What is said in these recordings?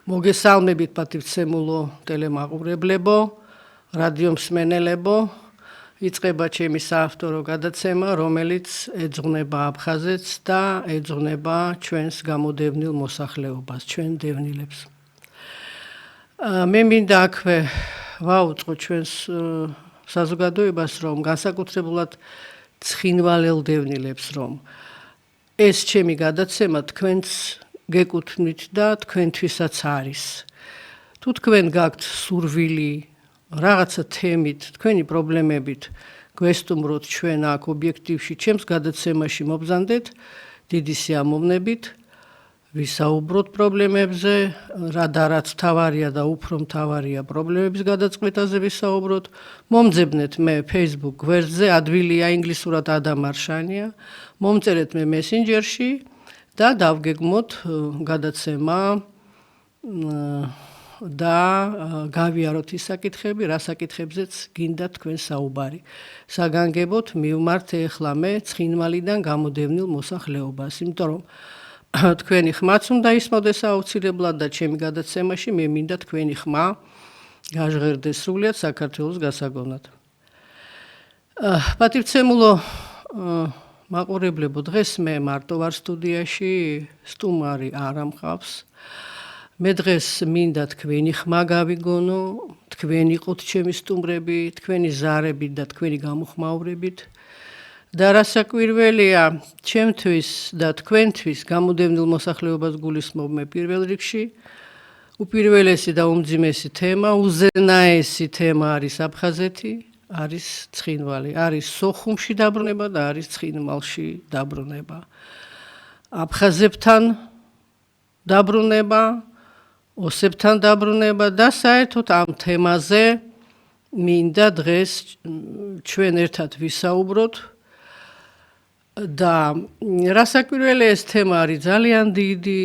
მოგესალმებით პატივცემულო ტელემაყურებლებო, რადიო მსმენელებო, იწყება ჩემი საავტორო გადაცემა, რომელიც ეძღვნება აფხაზეთს და ეძღვნება ჩვენს გამოდევნილ მოსახლეობას, ჩვენ დევნილებს. მე მინდა აქვე ვაუწყო ჩვენს საზოგადოებას, რომ განსაკუთრებულად ცხინვალელ დევნილებს, რომ ეს ჩემი გადაცემა თქვენს გეკუთვნით და თქვენთვისაც არის. თუ თქვენ გაქვთ სურვილი რაღაცა თემით, თქვენი პრობლემებით გვესტუმროთ ჩვენ აქ ობიექტივში, ჩემს გადაცემაში მობზანდეთ, დიდი სიამოვნებით, ვისაუბროთ პრობლემებზე, რაც მთავარია და უფრო მთავარია პრობლემების გადაწყვეტაზე ვისაუბროთ. მომძებნეთ მე Facebook გვერდზე, ადვილია ინგლისურად ადამ არშანია, მომწერეთ მე მესენჯერში და დავგეგმოთ გადაცემა და გავიაროთ ის საკითხები, რა საკითხებზეც გინდა თქვენ საუბარი. საგანგებოდ მივმართ ეხლა მე ცხინვალიდან გამოდევნილ მოსახლეობას, იმიტომ რომ თქვენი ხმაც უნდა ისმოდეს აუცილებლად და ჩემი გადაცემაში მე მინდა თქვენი ხმა გაჟღერდეს სრულიად საქართველოს გასაგონად. პატივცემულო მაყურებლებო, დღეს მე მარტო ვარ სტუდიაში, სტუმარი არ ამყავს. მე დღეს მინდა თქვენი ხმა გავიგონო, თქვენ იყოთ ჩემი სტუმრები, თქვენი ზარებით და თქვენი გამოხმაურებით. და რასაკვირველია, ჩემთვის და თქვენთვის გამოდევნილ მოსახლეობას გულისხმობ მე პირველ რიგში. უპირველესი და უმძიმესი თემა, უზენაესი თემა არის აფხაზეთი, არის ცხინვალი, არის სოხუმში დაბრუნება და არის ცხინვალში დაბრუნება. აფხაზებთან დაბრუნება, ოსებთან დაბრუნება და საერთოდ ამ თემაზე მინდა დღეს ჩვენ ერთად ვისაუბროთ. და რასაკვირველია, ეს თემა არის ძალიან დიდი,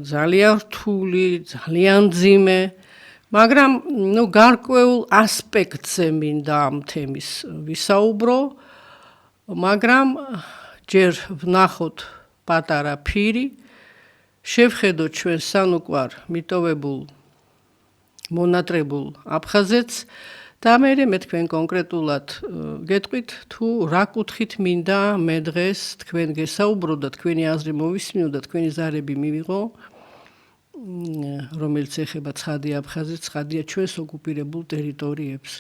ძალიან რთული, ძალიან მძიმე, მაგრამ გარკვეულ ასპექტზე მინდა ამ თემის ვისაუბრო, მაგრამ ჯერ ვნახოთ პატარა ფირი, შევხედოთ ჩვენ სანუკვარ მიტოვებულ, მონატრებულ აფხაზეთს და მე თქვენ კონკრეტულად გეტყვით, თუ რა კუთხით მინდა მე დღეს თქვენ გესაუბრო და თქვენი აზრი მოვისმინო და თქვენი ზარები მივიღო, რომელიც ეხება ცხადია აფხაზეთს, ცხადია ჩვენს ოკუპირებულ ტერიტორიებს.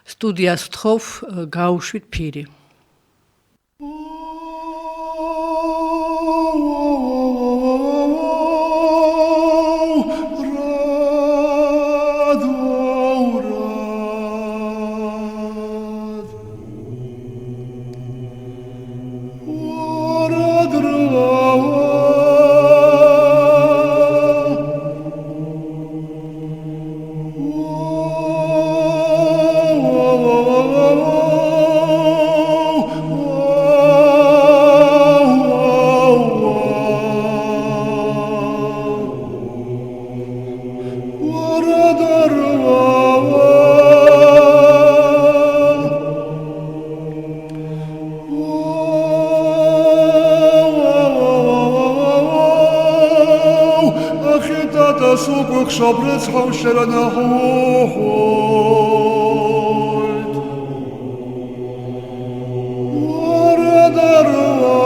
სტუდიას ვთხოვ, გაუშვით ფირი. Szabrec hauserana hohoit Oradarwa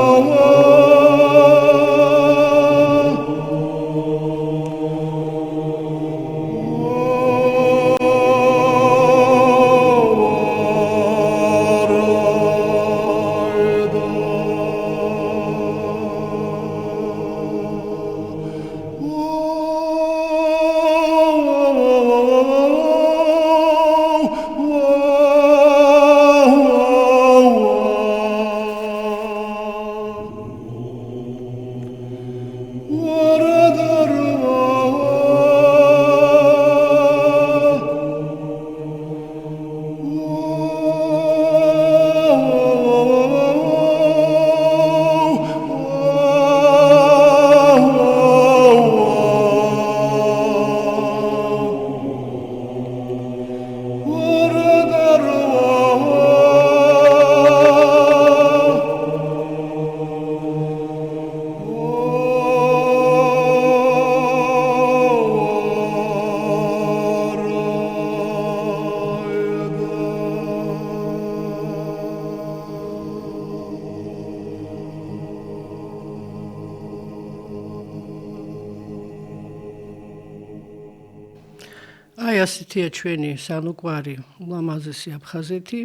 აი ასეთია ჩვენი სანუკვარი ულამაზესი აფხაზეთი,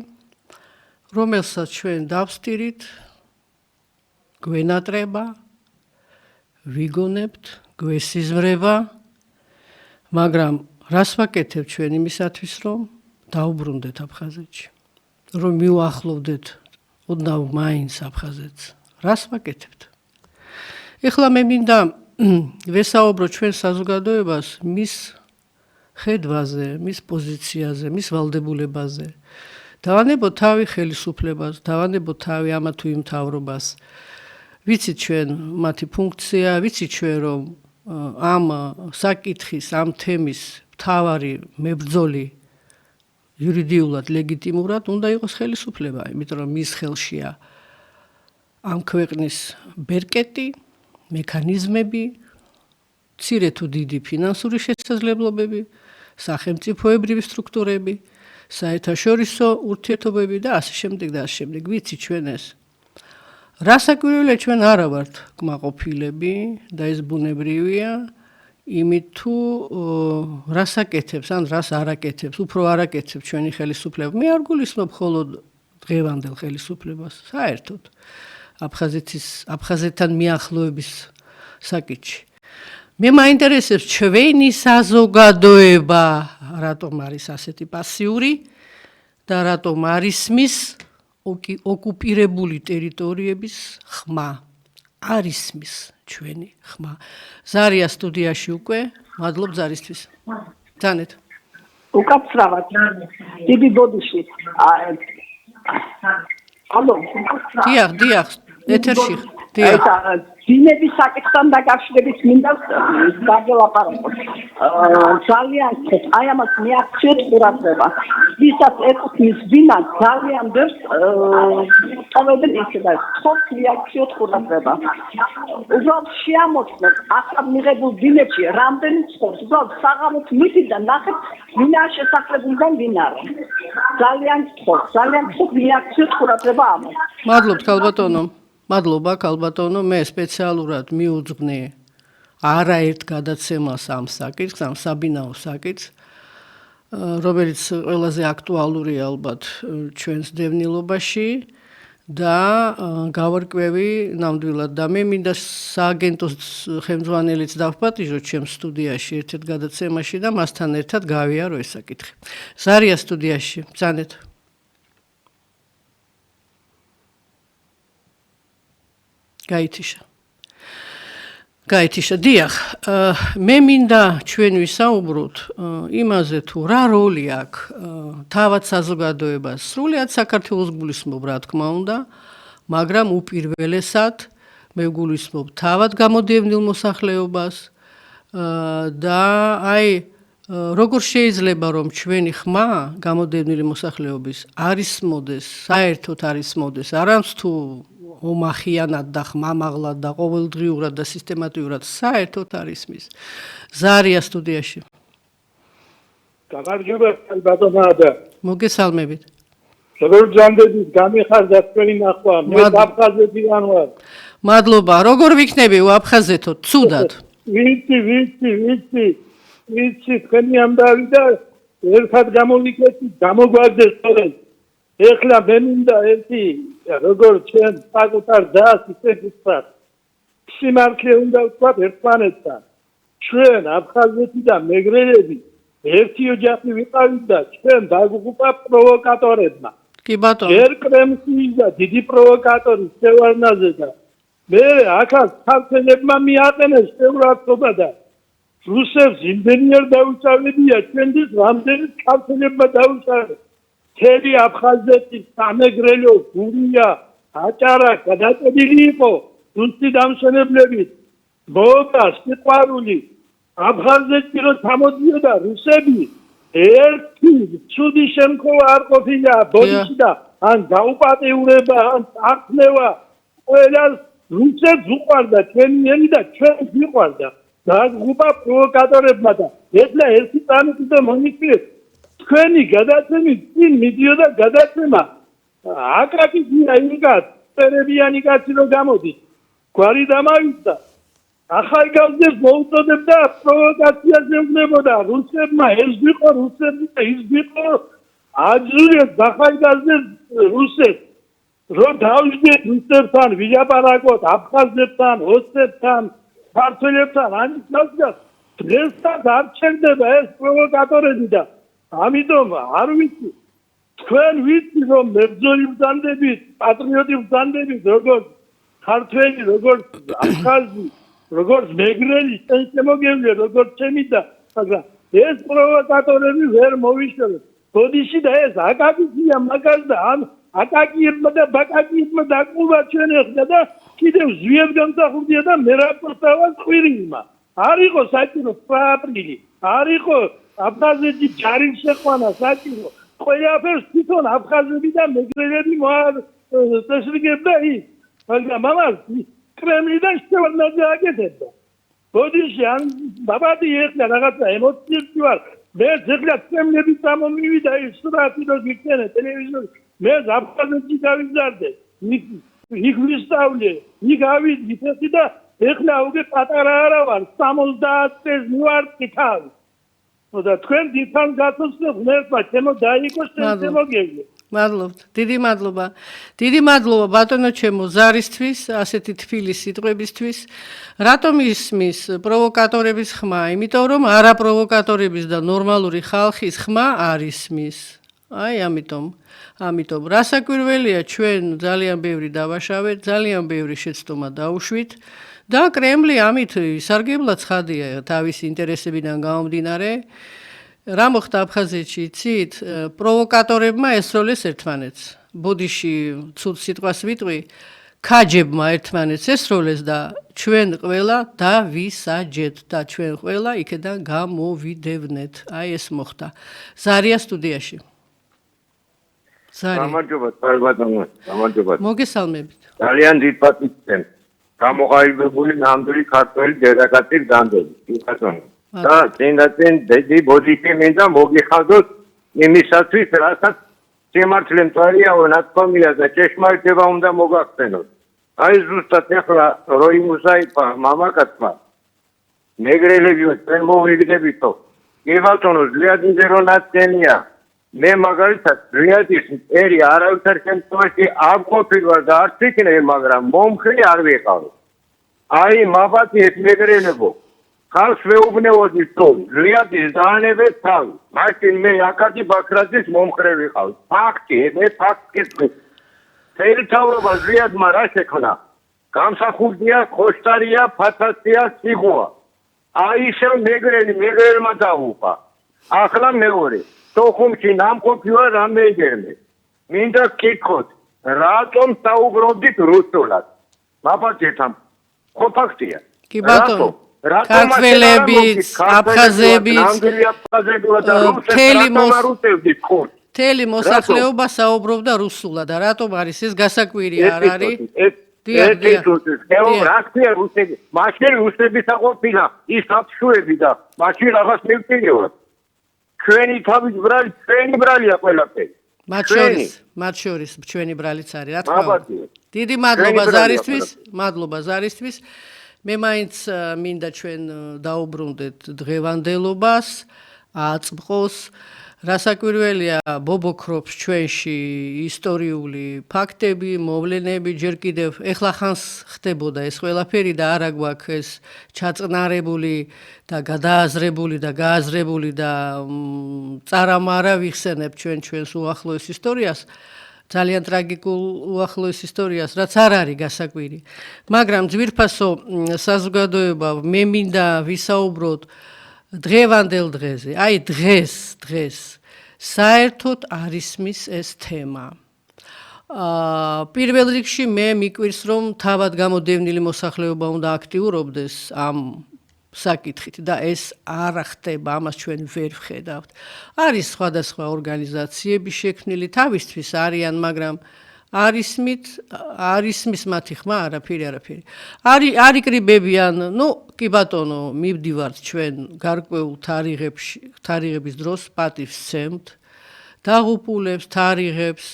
რომელსაც ჩვენ დავსტირით, გვენატრება, ვიგონებთ, გვესიზმრება, მაგრამ რას ვაკეთებთ ჩვენ იმისათვის, რომ დაუბრუნდეთ აფხაზეთში, რომ მივახლოვდეთ ოდნავ მაინც აფხაზეთს. რას ვაკეთებთ? ეხლა მე მინდა ვესაუბრო ჩვენ საზოგადოებას მის ხედვაზე, მის პოზიციაზე, მის ვალდებულებაზე. დავანებოთ თავი ხელისუფლებას, დავანებოთ თავი ამა თუ იმ მთავრობას. ვიცით ჩვენ მათი ფუნქცია, ვიცით ჩვენ რომ ამ საკითხის, ამ თემის მთავარი მებრძოლი იურიდიულად, ლეგიტიმურად უნდა იყოს ხელისუფლება, იმიტომ რომ მის ხელშია ამ ქვეყნის ბერკეტი, მექანიზმები, მცირე თუ დიდი ფინანსური შესაძლებლობები, სახელმწიფოებრივი სტრუქტურები, საერთაშორისო ურთიერთობები და ასე შემდეგ და ასე შემდეგ. ვიცით ჩვენ ეს. რასაკვირველია ჩვენ არა ვართ კმაყოფილები და ეს ბუნებრივია, იმით თუ რას აკეთებს, ან რას არ აკეთებს, უფრო არ აკეთებს ჩვენი ხელისუფლება. მე არ გულისხმობ მხოლოდ დღევანდელ ხელისუფლებას, საერთოდ აფხაზეთთან მიახლოების საკითხში. მე მაინტერესებს ჩვენი საზოგადოება, რატომ არის ასეთი პასიური და რატომ არის მის ოკუპირებული ტერიტორიების ხმა. არის მის ჩვენი ხმა. ზარია სტუდიაში უკვე, მადლობ ზარისთვის. ძანეთ. უკაცრავად. დიდი ბოდიში. ალო. დიახ, ეთერში. დიახ. დინების საკითხთან დაკავშირებით მინდა დაგელაპარაკო. ძალიან აი ამას მიაქციოთ ყურადღება. ვისაც ეკუთვნის დინა ძალიან ბევრს ყოველდღე ისედა ხოთ მიაქციოთ ყურადღება. უბრალოდ შეამოწმოთ ახლა მიღებულ დინებში რამდენი ცხოვრობს. უბრალოდ საღამოთ მითით და ნახეთ ვინაა შესახლებულიდან ვინარე. ძალიან გთხოვთ მიაქციოთ ყურადღება ამას. მადლობთ ქალბატონო. მადლობა ქალბატონო, მე სპეციალურად მიუძღვნე არაერთ გადაცემას ამ საკითხს, ამ საბინაო საკითხს, რომელიც ყველაზე აქტუალურია ალბათ ჩვენს დევნილობაში და გავარკვევი ნამდვილად და მე მინდა სააგენტოს ხელმძღვანელიც დავპატიჟოთ ჩემს სტუდიაში ერთ-ერთ გადაცემაში და მასთან ერთად გავიარო ეს საკითხი. ზარია სტუდიაში, ბრძანეთ. გაითიშა, დიახ, მე მინდა ჩვენ ვისაუბროთ იმაზე თუ რა როლი აქვს თავად საზოგადოებას, სრულიად საქართველოს გულისხმობ, რა თქმა უნდა, მაგრამ უპირველესად მე გულისხმობ თავად გამოდიევნილ მოსახლეობას და აი როგორ შეიძლება რომ ჩვენი ხმა გამოდიევნილი მოსახლეობის არის მოდეს, საერთოდ არის მოდეს, არამც თუ ომახიანად და ხმამაღლად და ყოველდღიურად და სისტემატიურად საერთოდ არის მის. ზარია სტუდიაში. გამარჯობა ბატონო. მოგესალმებით. როგორ ჯანდებით გამიხარდა თქვენი ნახვა? მე აფხაზეთიდან ვარ. მადლობა. როგორ ვიქნები აფხაზეთო? ცუდად. ვიცი, თქვენი ამბავი და ერთად გამოვიქეთ, გამოგვარდეს სწორედ. ეხლა მე მინდა ერთი როგორ ჩვენ საკუთარ ძას ისე ვთქვათ. სიმართლე უნდა ვთქვათ ერთმანეთთან. ჩვენ აფხაზეთი და მეგრელები ერთი ოჯახი ვიყავით და ჩვენ დაგვუყვა პროვოკატორებმა. კი ბატონო. ერკრემსის და დიდი პროვოკატორის შევარნაზე და მე ახალ ქართველებმა მიაყენეს შეურაცხყოფა და რუსებს იმდენი არ დაუჭარებია ჩვენთვის რამდენიც ქართველებმა დაუჭარეს. თელი აფხაზეთი, სამეგრელო, გურია, აჭარა გადაწყვეტილი იყო რუსი დამსვენებლებით. მოდა სიყვარული აფხაზეთი რო ჩამოდიოდა რუსები ერთი ცუდი შემთხვევა არ ყოფილა ბოდიში და ან გაუპატიურება, ან წარქმევა ყველას რუსებს უყვარდა ჩვენი და ჩვენს მიყვარდა. დაგვუყვა პროვოკატორებმა და ეხლა ერთი წამით მონიკვიეს თქვენი გადაცემით წინ მიდიოდა გადაცემა აკაკი ძინა ინკაც წერებიანი კაცი რო გამოდის გვარი დამავიდა ახალგაზრდებს მოუწოდებდა პროვოკაციას ეუბნებოდა რუსებმა ეს ვიყო რუსებმა ის ვიყო აძურეთ ახალგაზრდებს რუსებს რომ დავждეთ რუსებთან ვილაპარაკოთ აფხაზებთან ოსტებთან ქართველებთან ანიცნასგან დღესაც არ ჩერდება ეს პროვოკატორები და ამიტომ არ ვიცი თქვენ ვიცი რომ მებრძოლი ბრძანდებით პატრიოტი ბრძანდებით როგორც ქართველი როგორც აფხაზი როგორც მეგრელი შემოგევლე როგორც ჩემი და მაგრამ ეს პროვოკატორები ვერ მოვიშორეთ ბოდიში და ეს აკაკია მაგას და ამ აკაკიებმა და ბაკაკიებმა დაკუვა ჩვენ ახლა და კიდევ ზვიად გამსახურდია და მე რა პროსტავა ყვირილმა არ იყო საჭირო 8 აპრილი არ იყო აფხაზეთი ჯარის შეყვანა საჭირო ყველაფერს თვითონ აფხაზები და მეგრელები მოაწესრიგებდა ის მაგრამ მამას კრემლიდან შევარდნაძე აკეთებდა ბოდიში ან ბაბადი ეხლა რაღაცა ემოციებში ვარ მე ზეგლა კრემლები წამომივიდა ის სურათიდოს იქნე ტელევიზორში მე აფხაზეთი გავიზარდე იქ ვისწავლე იქ ავიდი წესი და ეხლა უკვე პატარა არა ვარ 70 წელს მივარდი თავი და თქვენ დიდთან გაცნობთ მე ჩემო დაიკო შემოგევლე მადლობთ დიდი მადლობა ბატონო ჩემო ზარისთვის ასეთი თბილი სიტყვებისთვის რატომ ისმის პროვოკატორების ხმა იმიტომ რომ არა პროვოკატორების და ნორმალური ხალხის ხმა არ ისმის აი ამიტომ რასაკვირველია ჩვენ ძალიან ბევრი დავაშავეთ ძალიან ბევრი შეცდომა დაუშვით და კრემლი ამით ისარგებლა ცხადია თავის ინტერესებიდან გამომდინარე რა მოხდა აფხაზეთში იცით პროვოკატორებმა ესროლეს ერთმანეთს ბოდიში ცუდ სიტყვას ვიტყვი ქაჯებმა ერთმანეთს ესროლეს და ჩვენ ყველა დავისაჯეთ და ჩვენ ყველა იქიდან გამოვიდევნეთ აი ეს მოხდა ზარია სტუდიაში გამარჯობა გამარჯობა მოგესალმებით ძალიან დიდ პატივს გამოყალიბებული ნამდვილი ქართველი დედაკაცის განდები ბატონო და წინდან დიდი ბოდიში მინდა მოგიხადოთ იმისათვის რასაც სიმართლე მწვარეაო ნათქვამია და ჭეშმარიტება უნდა მოგახსენოთ აი ზუსტად ახლა როიმუსაიფა მამაკაცმა მეგრელები ჩვენ მოვიგდებითო კი ბატონო ძლიერდი რო ნაცენია მე მაგალითად რიადის ერი არავითარ შემთხვევაში არ ყოფილვარ და არც იქნები მაგრამ მომხრე არ ვიყავ აი მაბათი ეს მეგრელებო ხალხს ვეუბნევოდი რომ რიადის დაანებეთ თავი მაშინ მე აკაკი ბაქრაძის მომხრე ვიყავ ფაქტი მე ფაქტს თელთავრობა რიადმა რა შექმნა გამსახურდია ხოშტარია ფათაცია სიგუა აი ისევ მეგრელმა დაუყა ახლა მეორე თოხუმში ნამყოფი ვარ რამეიგერმე მინდა გკითხოთ რატომ საუბრობდით რუსულად მაბაძეთან ხო ფაქტია კი ბატონო ქართველებიც აფხაზებიც მთელი მოსახლეობა საუბრობდა რუსულად და რატომ არის ეს გასაკვირი არ არის მაშინ რუსები საყოფილა ის აფშუები და მაშინ რაღაც მივწინებთ ჩვენი თავის ბრალი ჩვენი ბრალია ყველაფერი მათ შორის ჩვენი ბრალიც არის რა თქმა უნდა დიდი მადლობა ზარისთვის მე მაინც მინდა ჩვენ დაუბრუნდეთ დღევანდელობას აწმყოს რასაკვირველია ბობოქრობს ჩვენში ისტორიული ფაქტები მოვლენები ჯერ კიდევ ეხლა ხანს ხდებოდა ეს ყველაფერი და არა გვაქვს ეს ჩაწნარებული და გადააზრებული და გააზრებული და წარამარა ვიხსენებ ჩვენს უახლოეს ისტორიას ძალიან ტრაგიკულ უახლოეს ისტორიას რაც არ არის გასაკვირი მაგრამ ძვირფასო საზოგადოება მე მინდა ვისაუბროთ დღევანდელ დღეზე აი დღეს საერთოდ არ ისმის ეს თემა პირველ რიგში მე მიკვირს რომ თავად გამოდევნილი მოსახლეობა უნდა აქტიურობდეს ამ საკითხით და ეს არ ხდება ამას ჩვენ ვერ ვხედავთ არის სხვადასხვა ორგანიზაციები შექმნილი თავისთვის არიან მაგრამ არ ისმის მათი ხმა არაფერი არ იკრიბებიან ნუ კი ბატონო მივდივართ ჩვენ გარკვეულ თარიღების დროს პატივს ვცემთ დაღუპულებს თარიღებს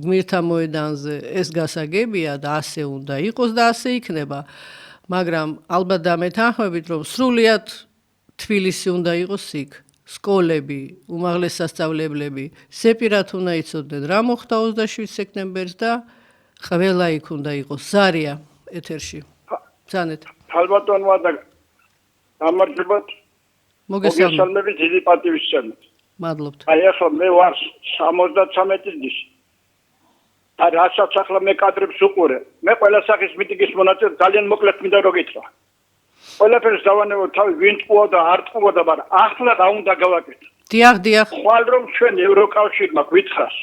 გმირთა მოედანზე ეს გასაგებია და ასე უნდა იყოს და ასე იქნება მაგრამ ალბათ დამეთანხმებით, რომ სრულიად თბილისი უნდა იყოს იქ. სკოლები, უმაღლეს სასწავლებლები, სეპირად უნდა იცოდნენ რა მოხდა 27 სექტემბერს და ყველა იქ უნდა იყოს. ზარია ეთერში. ბრძანეთ. ალბათონმა და გამარჯობათ. მოგესალმებით. დიდი პატივისცემით. მადლობთ. აი ახლა მე ვარ 73 წლის. და რასაც ახლა მე კადრებს უყურე. მე ყველა სახის მიტინგის მონაწილე ძალიან მოკლედ მინდა რომ გითხრა. ყველაფერს დავანებო თავი ვინ ტყუა და არ ტყუა და მაგრამ ახლა რა უნდა გავაკეთო? დიახ. ხვალ რომ ჩვენ ევროკავშირმა გვითხრას.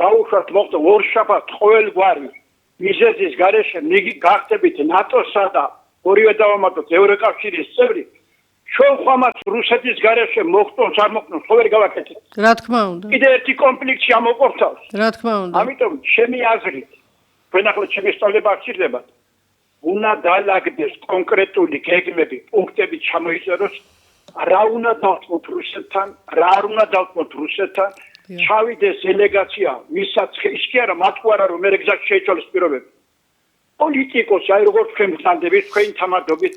დაუშვათ მოხდა ორშაბათ ყოველგვარი მიზეზის გარეშე გახდებით ნატოსა და ორივე დავამატოთ ევროკავშირის წევრი. ჩვენ ხომაც რუსეთის გარეშე მოხდოს არ მოხდოს ხო ვერ გავაკეთეთ. რა თქმა უნდა. კიდე ერთი კონფლიქტი ამოყორთავს. რა თქმა უნდა. ამიტომ ჩემი აზრით თქვენ ახლა ჩემი სწავლება აღჭირდებათ. უნდა დაალაგდეს კონკრეტული გეგმები, პუნქტები ჩამოიწეროს, რა უნდა დავთმოთ რუსეთთან, რა არ უნდა დავთმოთ რუსეთთან, ჩავიდეს დელეგაცია, ვისაც ის კი არა, მათ კი არა რომ მე გზაში შეიცვალოს პირობები. პოლიტიკოსი, აი როგორც თქვენ გძანდებით, თქვენი თამადობით,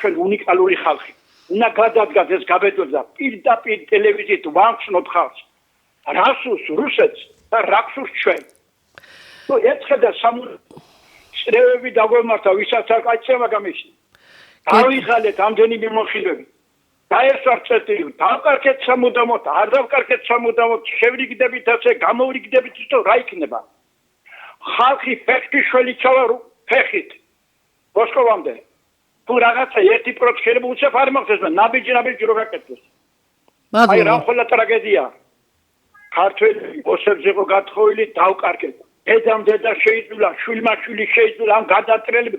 ჩვენ უნიკალური ხალხი. უნდა გადადგას ეს გაბედოება პირდაპირ ტელევიზიით ვამხსნოთ ხალხს. რასურს რუსეთს და რასურს ჩვენ. ნუ ერთხელ და წრეები დაგვემართა, ვისაც არ კაცება გამიშნი. დავიღალეთ ამდენი მიმოხილვები. დაესვართ წეტილი, დავკარგეთ სამუდამოდ, არ დავკარგეთ სამუდამოდ, შევრიგდებით ასე, გამოვრიგდებით ისო რა იქნება. ხალხი ფეხთიშველი ჩავა ფეხით. მოსკოვამდე. თუ რაღაცა 1% შეიძლება უცებ არ მახსოვს, ნაბიჯი რო გაკეთდეს. აი რა ხოლმე ტრაგედია. ქართველი ოსებს იყო გათხოვილი, დავკარგეთ. დედამ-დედა შეიძულა, შვილმა-შვილი შეიძულა, ამ გადატრელები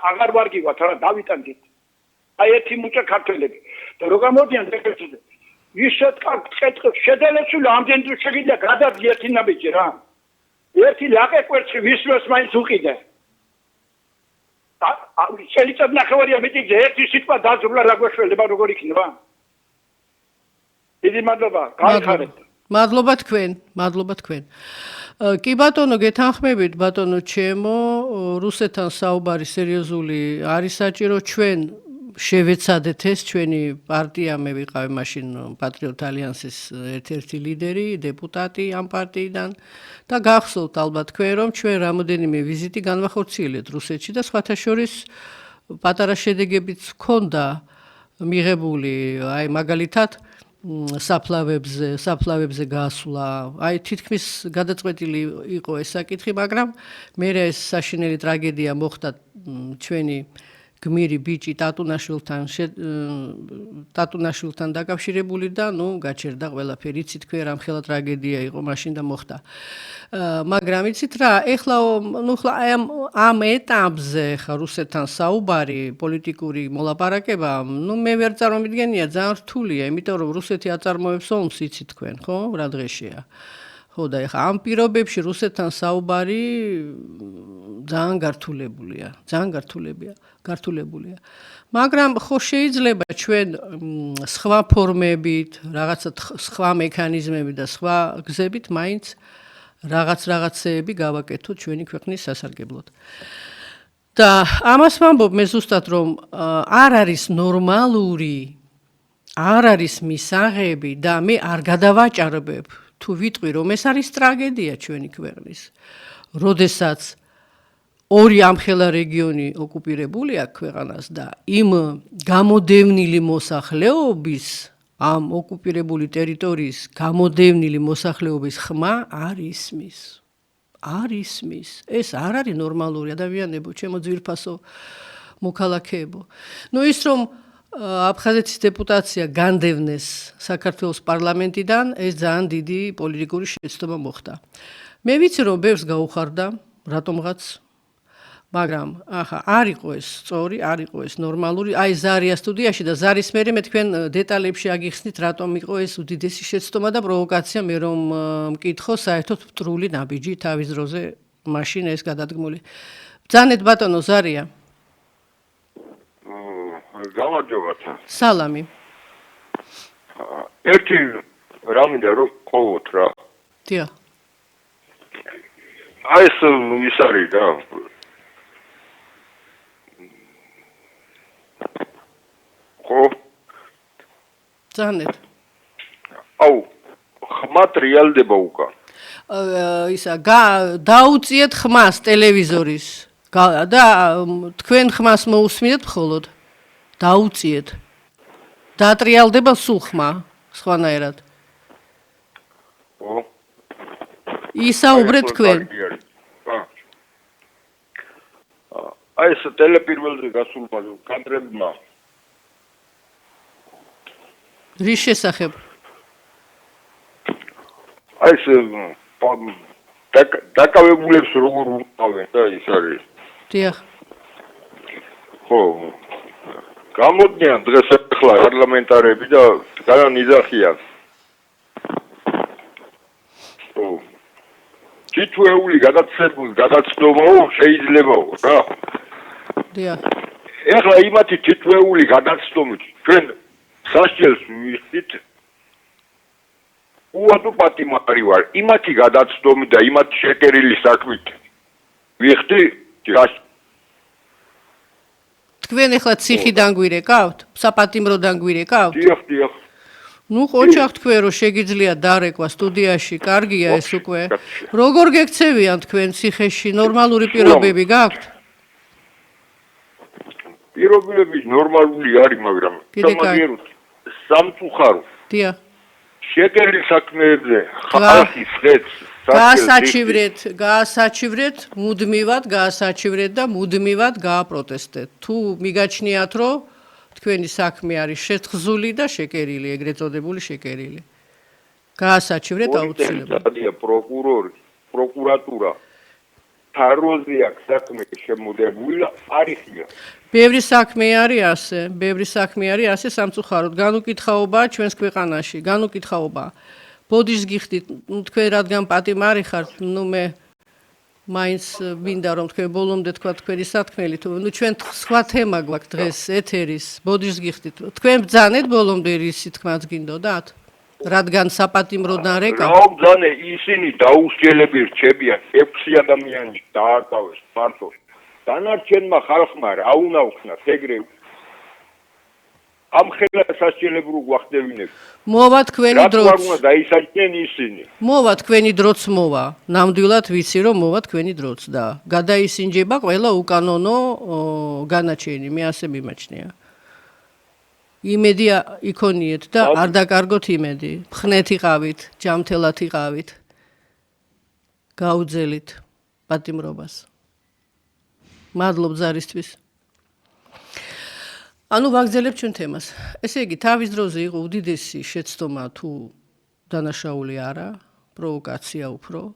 აღარ ვარგივათ, რა დავიტანდით. აი ერთი მუჭა ქართველები. და რო გამოდიან დექრეტზე. ისეთ კეთილს შედელესული ამდენ თუ შეგიძლია გადაძი ერთი ნაბიჯი რა. ერთი ლაყე კვერცხი ვისმეს მაინც უყიდე. შეიძლება ნახევარია მიტინგზე ერთი სიტყვა დაძრულა რა გვეშველება როგორ იქნება. დიდი მადლობა, გაიხარეთ. მადლობა თქვენ. კი ბატონო, გეთანხმებით ბატონო ჩემო, რუსეთთან საუბარი სერიოზული არის საჭირო, ჩვენ შევეცადეთ ეს, ჩვენი პარტია, მე ვიყავი მაშინ პატრიოტ ალიანსის ერთ-ერთი ლიდერი, დეპუტატი ამ პარტიიდან და გახსოვთ ალბათ თქვენ, რომ ჩვენ რამოდენიმე ვიზიტი განვახორციელეთ რუსეთში და სხვათა შორის პატარა შედეგებიც ჰქონდა მიღებული, აი მაგალითად საფლავებზე გასვლა, აი თითქმის გადაწყვეტილი იყო ეს საკითხი, მაგრამ მე ეს საშინელი ტრაგედია მოხდა ჩვენი გმირი ბიჭი ტატუნაშვილთან დაკავშირებული და ნუ გაჩერდა ყველაფერი, იცით თქვენ რამხელა ტრაგედია იყო მაშინ და მოხდა. მაგრამ იცით რა, ეხლა ამ ეტაპზე ხა რუსეთთან საუბარი, პოლიტიკური მოლაპარაკება, ნუ მე ვერ წარმომიდგენია, ძალიან რთულია, იმიტომ რომ რუსეთი აწარმოებს ომს, იცით თქვენ, ხო, რა დღეშია. ხო და ეხლა ამ პირობებში რუსეთთან საუბარი ძალიან გართულებულია. მაგრამ ხო შეიძლება ჩვენ სხვა ფორმებით, რაღაცა სხვა მექანიზმებით და სხვა გზებით მაინც რაღაცეები გავაკეთოთ ჩვენი ქვეყნის სასარგებლოდ. და ამას ვამბობ მე ზუსტად რომ არ არის ნორმალური, არ არის მისაღები და მე არ გადავაჭარბებ თუ ვიტყვი რომ ეს არის ტრაგედია ჩვენი ქვეყნის. როდესაც ორი ამხელა რეგიონი ოკუპირებული აქვს ქვეყანას და იმ გამოდევნილი მოსახლეობის, ამ ოკუპირებული ტერიტორიის გამოდევნილი მოსახლეობის ხმა არ ისმის. ეს არ არის ნორმალური ადამიანებო, ჩემო ძვირფასო მოქალაქეებო. ნუ ის რომ აფხაზეთის დეპუტაცია განდევნეს საქართველოს პარლამენტიდან, ეს ძალიან დიდი პოლიტიკური შეცდომა მოხდა. მე ვიცი რომ ბევრს გაუხარდა, რატომღაც, მაგრამ ახლა არ იყო ეს სწორი, არ იყო ეს ნორმალური. აი ზარია სტუდიაში და ზარის მერე მე თქვენ დეტალებში აგიხსნით, რატომ იყო ეს უდიდესი შეცდომა და პროვოკაცია, მე რომ მკითხო საერთოდ მტრული ნაბიჯი თავის დროზე მაშინ ეს გადადგმული. ბრძანეთ ბატონო ზარია. გამარჯობათ. სალამი. ერთი რა მინდა რომ ყოვოთ რა. დიახ. აი ეს ის არის და ხო? ზანეთ. აუ, ხმად რეალდება უკან. ისა დაუწიეთ ხმას ტელევიზორის და თქვენ ხმას მოусმინეთ მხოლოდ. დაუწიეთ. დაატრიალდება სულ ხმა, სხვანაირად. ხო? ისაუბრეთ თქვენ. აი ეს ტელეპირველზე გასულმა კადრებმა რის შესახებ? აი ეს დაკავებულებს როგორ უყავენ და ის არის. დიახ. ხო. გამოდიან დღეს ახლა პარლამენტარები და განიზახიან. ხო. თითოეული გადაცნობაო შეიძლებაო რა. დიახ. ეხლა იმათი თითოეული გადაცნობით ჩვენ სასჯელს ვიხდით. უადო პატიმარი ვარ. იმათი გადაცნობით და იმათი შეკერილი საქმით ვიხდი. თქვენ ახლა ციხიდან გვირეკავთ? საპატიმროდან გვირეკავთ? დიახ. ნუ ყოჩახ თქვენ რომ შეგიძლია დარეკვა სტუდიაში, კარგია ეს უკვე. როგორ გექცევიან თქვენ ციხეში? ნორმალური პირობები გაქვთ? პირობები ნორმალური არის, მაგრამ სამაგეროთ სამწუხარო. დიახ. შეკერილი საქმეებზე ხალხის ხეთს გაასაჩივრეთ, მუდმივად გაასაჩივრეთ და მუდმივად გააპროტესტეთ. თუ მიგაჩნიათ, რომ თქვენი საქმე არის შეთხზული და შეკერილი, ეგრეთ წოდებული შეკერილი. გაასაჩივრეთ აუცილებლად. პროკურორი, პროკურატურა თაროზე აქვს საქმე შემოდებული და არიხია. ბევრი საქმე არის ასე სამწუხაროდ. განუკითხაობაა ჩვენს ქვეყანაში, განუკითხაობაა. ბოდიშს გიხდით, თქვენ რადგან პატიმარი ხართ, მე მაინც მინდა რომ თქვენ ბოლომდე თქვა თქვენი სათქმელი, ჩვენ სხვა თემა გვაქვს დღეს ეთერის, ბოდიშს გიხდით. თქვენ ბძანეთ ბოლომდე რისი თქმაც გინდოდათ? რადგან საპატიმროდან რეკავთ? რა ბძანე, ისინი დაუსჯელები რჩებიან, 6 ადამიანი დააკავეს მარტოს. დანარჩენმა ხალხმა რა უნდა უხსნათ ეგრევე. ამ ხელა სასჯელებრო გვახდებინებ. მოვა თქვენი დროც. რა უნდა დაისაჯნენ ისინი? მოვა თქვენი დროც მოვა. ნამდვილად ვიცი რომ მოვა თქვენი დროც და გადაისინჯება ყველა უკანონო განაჩენი, მე ასე მიმაჩნია. იმედი იქონიეთ და არ დაკარგოთ იმედი. მხნეთ იყავით, ჯამთელად იყავით. გაუძელით პატიმრობას. მადლობ ზარისთვის. ანუ ვაგზელებთ ჩვენ თემას. ესე იგი, თავის დროზე იყო უდიდესი შეცდომა თუ დანაშაული არა, პროვოკაცია უფრო,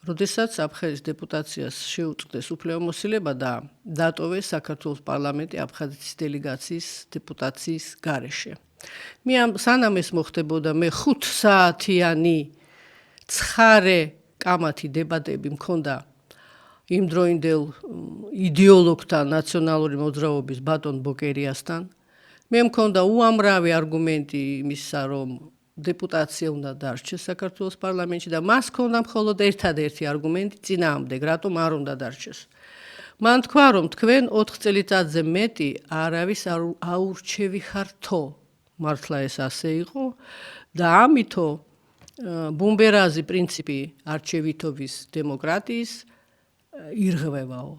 როდესაც აფხაზეთის დეპუტაციას შეუწყდეს უფლებამოსილება და დატოვეს საქართველოს პარლამენტი აფხაზეთის დელეგაციის დეპუტაციის გარეშე. სანამ ეს მოხდებოდა, მე 5 საათიანი ცხარე კამათი დებატები მქონდა იმდროინდელ იდეოლოგთან ნაციონალური მოძრაობის ბატონ ბოკერიასთან. მე მქონდა უამრავი არგუმენტი იმისა, რომ დეპუტაცია უნდა დარჩეს საქართველოს პარლამენტში და მას ჰქონდა მხოლოდ ერთადერთი არგუმენტი წინააღმდეგ, რატომ არ უნდა დარჩეს. მან თქვა, რომ თქვენ 4 წელიწადზე მეტი არავის აურჩევი ხართო. მართლა ეს ასე იყო და ამითო ბუმბერაზი პრინციპი არჩევითობის დემოკრატიის ირღვევაო.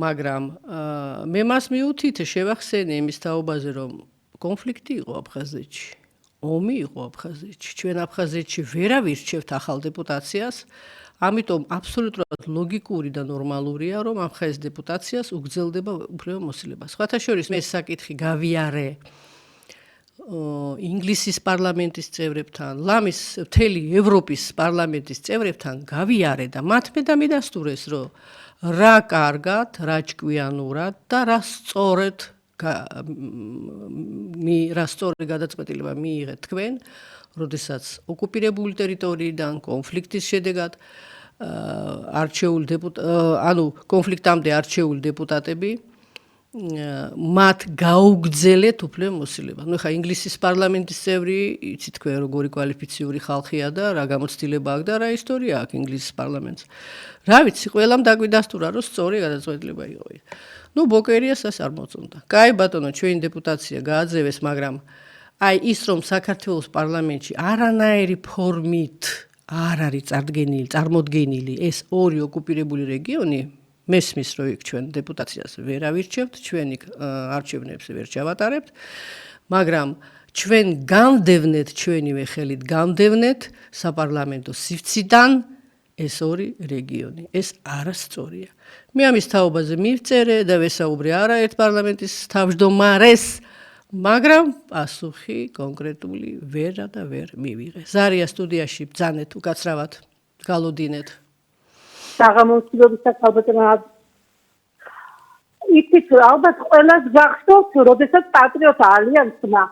მაგრამ მე მას მიუთითე შევახსენე იმის თაობაზე, რომ კონფლიქტი იყო აფხაზეთში. ომი იყო აფხაზეთში. ჩვენ აფხაზეთში ვერავინ რჩევთ ახალ დეპუტაციას, ამიტომ აბსოლუტურად ლოგიკური და ნორმალურია, რომ აფხაზეთის დეპუტაციას უგრძელდება უფლებამოსილება. სხვათა შორის მე საკითხი გავიარე ინგლისის პარლამენტის წევრებთან, ლამის მთელი ევროპის პარლამენტის წევრებთან გავიარე და მათ მე დამიდასტურეს, რომ რა კარგად, რა ჭკვიანურად და რა სწორედ გადაწყვეტილება მიიღეთ თქვენ, როდესაც ოკუპირებული ტერიტორიიდან კონფლიქტის შედეგად კონფლიქტამდე არჩეული დეპუტატები მათ გაუგრძელეთ უფლებამოსილება. ნუ ხა ინგლისის პარლამენტის წევრი, იცით თქვენ როგორი კვალიფიციური ხალხია და რა გამოცდილება აქვს და რა ისტორია აქვს ინგლისის პარლამენტს. რა ვიცი, ყველამ დაგვიდასტურა, რომ სწორი გადაწყვეტილება იყო. ნუ ბოკერიას ას არ მოწონდა. კაი ბატონო, ჩვენი დეპუტაცია გააძევეს, მაგრამ აი ის რომ საქართველოს პარლამენტში არანაირი ფორმით არ არის წარმოდგენილი ეს ორი ოკუპირებული რეგიონი, მესმის რომ იქ ჩვენ დეპუტაციას ვერ ავირჩევთ, ჩვენ იქ არჩევნებს ვერ ჩავატარებთ, მაგრამ ჩვენ გამდევნეთ, ჩვენივე ხელით გამდევნეთ საპარლამენტო სივრციდან ეს ორი რეგიონი. ეს არასწორია. მე ამის თაობაზე მივწერე და ვესაუბრე არაერთ პარლამენტის თავმჯდომარეს, მაგრამ პასუხი კონკრეტული ვერა და ვერ მივიღე. ზარია სტუდიაში ბძანეთ უკაცრავად, გალოდინეთ. საღამოწმებისა ქალბატონო იცით ალბათ ყველას გახსოვთ როდესაც პატრიოტ ალიანსმა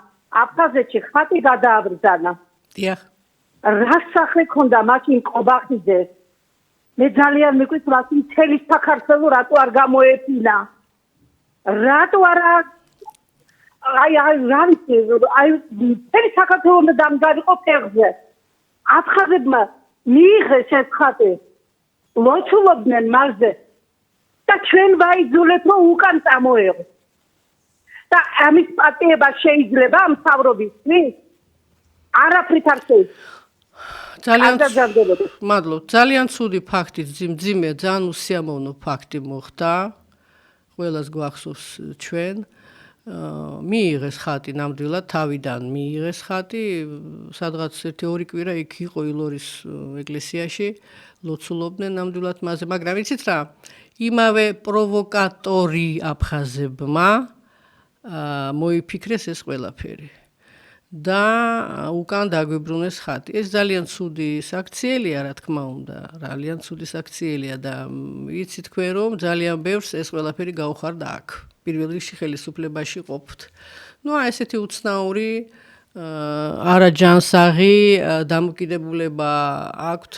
აფხაზეთში ხატი გადააბრძანა. დიახ. რა სახე ქონდა მაშინ ყობახიძეს? მე ძალიან მიყვით მაშინ მთელი საქართველო რატო არ გამოეფინა? რატო არა აი მთელი საქართველო უნდა დამგარიყო ფეხზე. აფხაზებმა მიიღეს ეს ხატი. ლოცულობდნენ მასზე და ჩვენ ვაიძულეთ რომ უკან წამოეღო. და ამის პატიება შეიძლება ამ მთავრობისთვის? არაფრით არ შეიძლება. მადლობთ. ძალიან ცუდი ფაქტი, მძიმე, ძალიან უსიამოვნო ფაქტი მოხდა. ყველას გვახსოვს ჩვენ. მიიღეს ხატი ნამდვილად თავიდან მიიღეს ხატი, სადღაც 1-2 კვირა იქ იყო ილორის ეკლესიაში, ლოცულობდნენ ნამდვილად მასზე, მაგრამ იცით რა? იმავე პროვოკატორი აფხაზებმა მოიფიქრეს ეს ყველაფერი. და უკან დაგვიბრუნეს ხატი. ეს ძალიან ცუდი საქციელია, რა თქმა უნდა, ძალიან ცუდი საქციელია და იცი თქვენ რომ ძალიან ბევრს ეს ყველაფერი გაუხარდა აქ. პირველ რიგში ხელისუფლებაში ყოფთ. ნუ აი ესეთი უცნაური არაჯანსაღი დამოკიდებულება აქვთ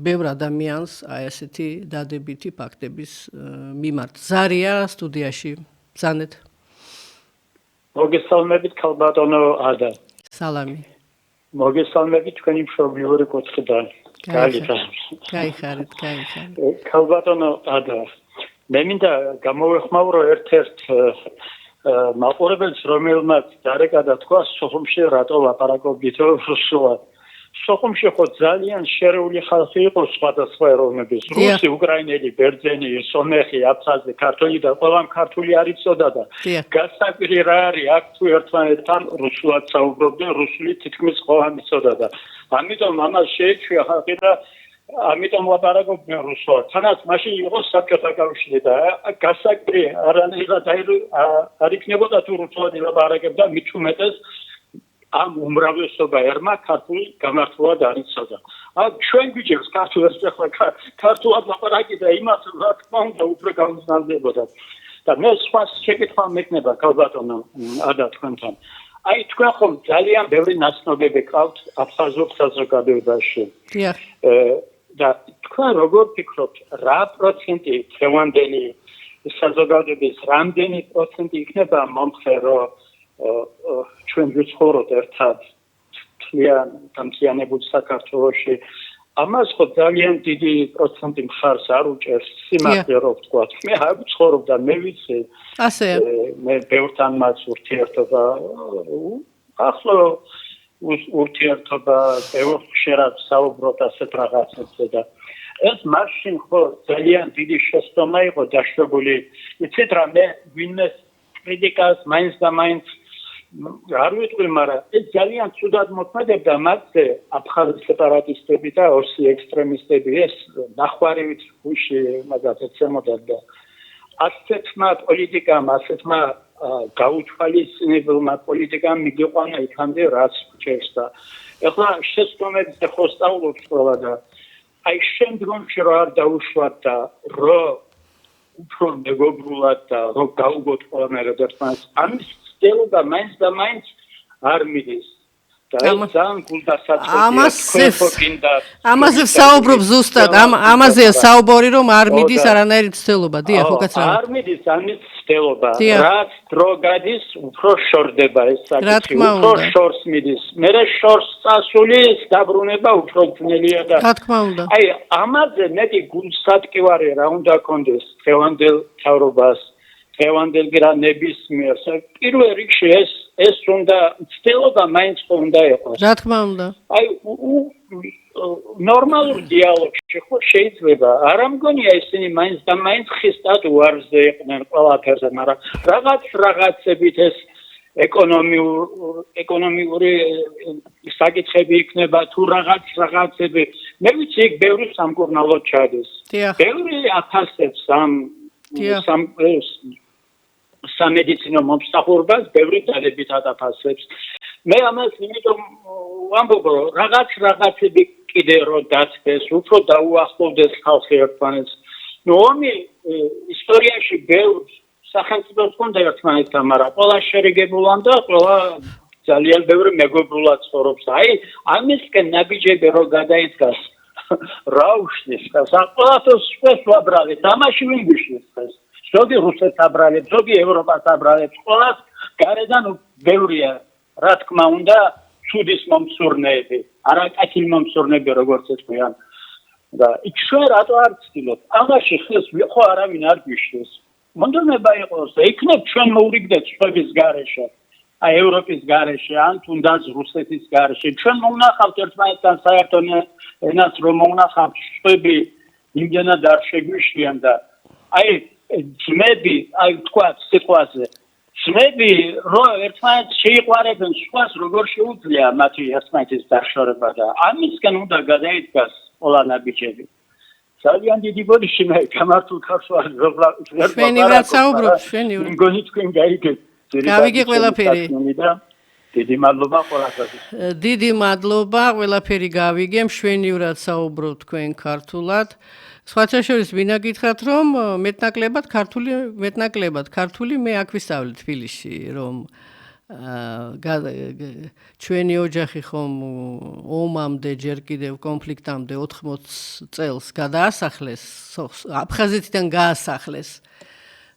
ბევრ ადამიანს აი ესეთი დადებითი ფაქტების მიმართ. ზარია სტუდიაში. ბძანეთ. მოგესალმებით ქალბატონო ადა. სალამი. მოგესალმებით თქვენი მშობლიური კუთხიდან. გაიხარეთ. ქალბატონო ადა. მე მინდა გამოვეხმაურო ერთ-ერთ მაყურებელს, რომელმაც დარეკადა თქვა სოხუმში რატო ლაპარაკობთ რუსულად. სოხუმში ხო ძალიან შერეული ხალხი იყო სხვადასხვა ეროვნების, რუსი, უკრაინელი, ბერძენი, სომეხი, აფხაზი, ქართული და ყველამ ქართული არ იცოდა და გასაკვირი რა არის, აქ თუ ერთმანეთთან რუსულად საუბრობდნენ, რუსული თითქმის ყველამ იცოდა და ამიტომ ამას შეეჩვია ხალხი და ამიტომ ლაპარაკობდნენ რუსულად. თანაც მაშინ იყო საბჭოთა კავშირი და გასაკვირი არანაირად არ იქნებოდა თუ რუსულად ილაპარაკებდა, მით უმეტეს ამ უმრავლესობა ერმა ქართული გამართულად არ იცოდა. ჩვენ გვიჭირს ქართულად ახლა ქართულად ლაპარაკი და იმას რა თქმა უნდა უფრო გამოსნავდებოდა. და მე სხვა შეკითხვა მექნება ქალბატონო ადა თქვენთან. აი თქვენ ხომ ძალიან ბევრი ნაცნობები გყავთ აფხაზურ საზოგადოებაში. დიახ. და თქვენ როგორ ფიქრობთ, რა პროცენტი დღევანდელი საზოგადოების რამდენი პროცენტი იქნება მომხრე რომ ჩვენ ვიცხოვრობთ ერთად მთლიანებულ საქართველოში. ამას ხო ძალიან დიდი პროცენტი მხარს არ უჭერს სიმართლე რო ვთქვა. მე არ ვიცხოვრობ და მე ვიცი. ასეა. მე ბევრთან მას ურთიერთობა ახლო ურთიერთობა ბევრ ხშირად საუბრობ ასეთ რაღაცებზე და ეს მაშინ ხო ძალიან დიდი შეცდომა იყო დაშვებული. იცით რა, მე ვინმეს კრიტიკას მაინც და მაინც არ ვიტყვი, მაგრამ ეს ძალიან ცუდად მოქმედებდა მათზე აფხაზი სეპარატისტები და ოსი ექსტრემისტები, ეს ნახვარივით გუში მაგათ ეცემოდა და ასეთმა პოლიტიკამ, ასეთმა გაუთვალისწინებელმა პოლიტიკამ მიგიყვანა იქამდე რაც ჭერს და ეხლა შეცდომებს ხო სწავლობთ ყველა და აი შემდგომში რა არ დაუშვათ და რო უფრო მეგობრულად და რო გაუგოთ ყველანაირად ერთმანეთს ამის ცდილობა მაინც და მაინც არ მიდის და ეს ძალიან გულდასაწყობია. ამაზე საუბრობ ზუსტად, ამაზეა საუბარი რომ არ მიდის არანაირი ცდილობა. დიახ, უკაცრავად. არ მიდის ამის ცდილობა დიახ. რაც დრო გადის უფრო შორდება ეს რა საკითხი თქმა უფრო უნდა. შორს მიდის მე შორს წასული დაბრუნება უფრო ძნელია და რა თქმა უნდა. აი ამაზე მეტი გულსატკივარი რა უნდა კონდეს დღევანდელ თავრობას დღევანდელ ნებისმიერ პირველ რიგში ეს უნდა ცდილობა მაინც უნდა იყოს რა თქმა უნდა. აი ნორმალურ დიალოგში ხო შეიძლება არ ამგონია ისინი მაინც და მაინც ხისტად უარზე იყვნენ ყველაფერზე მაგრამ რაღაცებით ეს ეკონომიური საკითხები იქნება თუ რაღაცები მე ვიცი იქ ბევრი სამკურნალოდ ჩადის ბევრი აფასებს სამედიცინო მომსახურებას ბევრი დადებითად აფასებს მე ამას იმიტომ ვამბობ რომ რაღაცები კიდე რო დაწეს უფრო დაუახლოვდეს ხალხი ერთმანეთს ნუ ომი ისტორიაში ბევრ სახელმწიფოს ჰქონდა ერთმანეთთან მაგრამ ყველა შერიგებულან და ყველა ძალიან ბევრი მეგობრულად ცხოვრობს აი ამისკენ ნაბიჯები რო გადაიდგას რა უშლის ყველაფერს ვაბრალებ თამაში ვინ გიშლის ეს ზოგი რუსეთს აბრალებს ზოგი ევროპას აბრალებს ყველას გარედან ბევრია რა თქმა უნდა ჩუდის მომსურნეები არაკეთილ მომსურნეები როგორც ეთქვიან და იქ ჩვენ რატო არ ვცდილობთ ამაში ხეს ხო არავინ არ გიშლის მონდომება იყოს და იქნებ ჩვენ მოვრიგდეთ სხვების გარეშე აი ევროპის გარეშე ან თუნდაც რუსეთის გარეშე ჩვენ მოვნახავთ ერთმანეთთან საერთო ენას რომ მოვნახავთ სხვები იმდენად არ შეგვიშლიან და აი ძმები აი თქვა სიტყვაზე ძმები რო ერთმანეთს შეიყვარებენ სხვას როგორ შეუძლია მათი ერთმანეთის დაშორება და ამისგან უნდა გადაიდგას ყველა ნაბიჯები ძალიან დიდი ბოდიში მე გამართულ ხარშვარ ჩვენივრად საუბრობთ ჩვენივრად მგონი თქვენ გაიგეთ გავიგე ყველაფერი დიდი მადლობა ყველასთვის დიდი მადლობა ყველაფერი გავიგე მშვენივრად საუბრობთ თქვენ ქართულად სხვათა შორის ვინა გითხრათ რომ მეტნაკლებად ქართული მე აქ ვისწავლე თბილისში რომ ჩვენი ოჯახი ხომ ომამდე ჯერ კიდევ კონფლიქტამდე 80 წელს გადაასახლეს აფხაზეთიდან გაასახლეს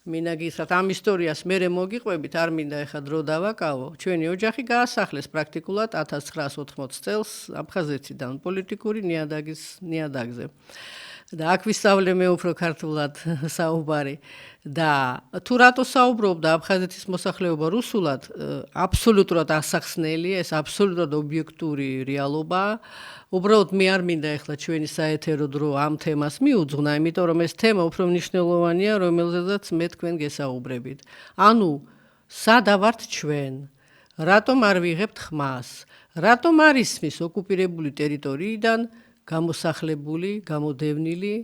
მინა გითხრათ ამ ისტორიას მერე მოგიყვებით არ მინდა ეხა დრო დავაკავო ჩვენი ოჯახი გაასახლეს პრაქტიკულად 1980 წელს აფხაზეთიდან პოლიტიკური ნიადაგზე და აქ ვისწავლე მე უფრო ქართულად საუბარი და თუ რატო საუბრობდა აფხაზეთის მოსახლეობა რუსულად აბსოლუტურად ასახსნელია ეს აბსოლუტურად ობიექტური რეალობაა უბრალოდ მე არ მინდა ეხლა ჩვენი საეთერო დრო ამ თემას მიუძღვნა იმიტომ რომ ეს თემა უფრო მნიშვნელოვანია რომელზედაც მე თქვენ გესაუბრებით ანუ სადა ვართ ჩვენ რატომ არ ვიღებთ ხმას რატომ არ ისმის ოკუპირებული ტერიტორიიდან გამოსახლებული, გამოდევნილი